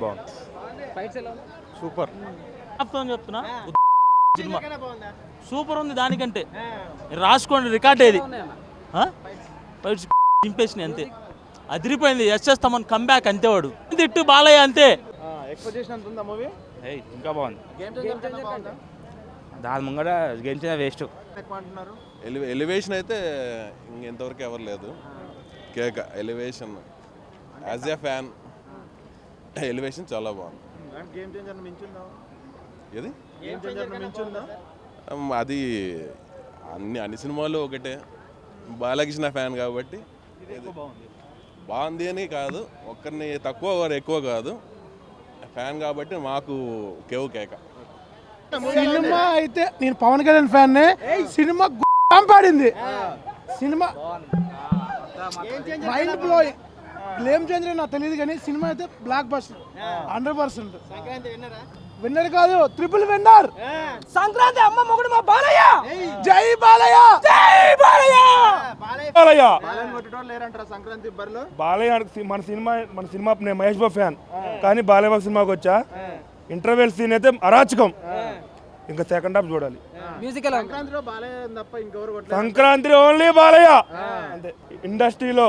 బాగుంది. సూపర్ చెప్తున్నా cinema super ఉంది. దానికంటే రాసుకోండి రికార్డ్ ఏది చింపేసినాయి అంతే. అదిరిపోయింది. ఎస్ఎస్ తమన్ కంబ్యాక్ అంతే. వాడు తిట్టు బాలయ్య అంతే. ఎక్స్పెక్టేషన్ ఎంత ఉందా మూవీ? ఇంకా బాగుంది. దాని ముంగడ గేమ్ చేసిన వేస్ట్. ఎక్కువ అంటున్నారు. ఎలివేషన్ అయితే ఇంతవరకు ఎవరు లేదు. కేక elevation as a fan elevation చాలా బాగుంది. గేమ్ చేంజర్ మించుందా? ఏది గేమ్ చేంజర్ మించుందా? అది అన్ని సినిమాలు ఒకటే. బాలకృష్ణ ఫ్యాన్ కాబట్టి బాగుంది అని కాదు, ఒక్కరిని తక్కువ వారు ఎక్కువ కాదు. ఫ్యాన్ కాబట్టి మాకు కేక. సినిమా అయితే నేను పవన్ కళ్యాణ్ ఫ్యాన్. సినిమా పాడింది. Cinema mind blowing. Game changer నాకు తెలియదు కానీ సినిమా అయితే బ్లాక్ బస్టర్ 100%. విన్నర్ కాదు, ట్రిపుల్ విన్నర్. సంక్రాంతి అమ్మ మొగుడు మా బాలయ్య. జై బాలయ్య, జై బాలయ్య. బాలయ్య కొట్టేటోళ్ళు లేరంటారా సంక్రాంతి బరిలో? బాలయ్య మన సినిమా నేను మహేష్ బాబు ఫ్యాన్ కానీ బాలయ్య బాబు సినిమాకి వచ్చా. ఇంటర్వెల్ సీన్ అయితే అరాచకం. ఇంకా సెకండ్ హాఫ్ చూడాలి. సంక్రాంతిలో బాలయ్య తప్ప ఇంకెవరు కొట్టలేదు. సంక్రాంతి ఓన్లీ బాలయ్య అంతే. ఇండస్ట్రీలో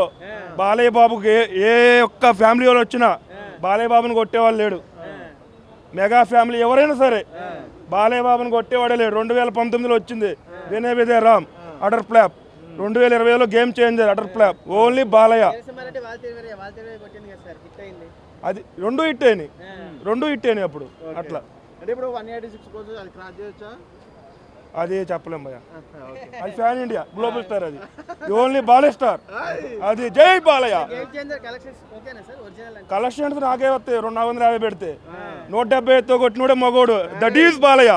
బాలయ్య బాబుకి ఏ ఒక్క ఫ్యామిలీ వాళ్ళు వచ్చినా బాలయ్య బాబుని కొట్టేవాళ్ళు లేడు. మెగా ఫ్యామిలీ ఎవరైనా సరే బాలయ్య బాబుని కొట్టేవాడే లేడు. 2019లో వచ్చింది వినయ్ విజయ రామ్ అటర్ ఫ్లాప్. 2020లో game changer utter flop. Only Balayya. అది రెండు హిట్ అయినాయి అప్పుడు. అట్లా అంటే ఇప్పుడు 186 కోసం అది క్రాస్ చేయొచ్చా? అది చెప్పలేం భయ్య. అది ఫ్యాన్ ఇండియా గ్లోబల్ స్టార్. అది ఓన్లీ బాలయ్య స్టార్. అది జై బాలయ్య. కలెక్షన్స్ నాకే వస్తాయి. 250 పెడితే 170తో కొట్టినోడే మగోడు. That is Balayya.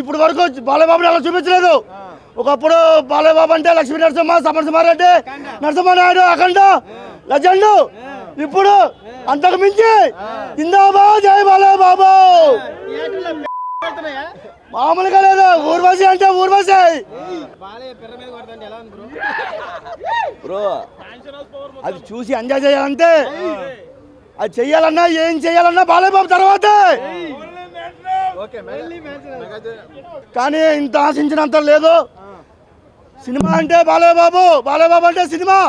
ఇప్పుడు వరకు బాలయ్య బాబుని అలా చూపించలేదు. ఒకప్పుడు బాలయ్య బాబు అంటే లక్ష్మీ నరసింహ, సమరసింహారెడ్డి, నరసింహనాయుడు, అఖండ, లెజెండ్. ఇప్పుడు అంతకు మించి జిందాబాద్ జై బాలయ్య బాబు. మామూలుగా లేదు. ఊర్వశి అంటే ఊర్వశి బ్రో. అది చూసి ఎంజాయ్ చేయాలంటే అది చెయ్యాలన్నా ఏం చెయ్యాలన్నా బాలయ్య బాబు తర్వాతే. కానీ ఇంత ఆశించినంత లేదు. సినిమా అంటే బాలయ్య బాబు, బాలయ్య బాబు అంటే సినిమా.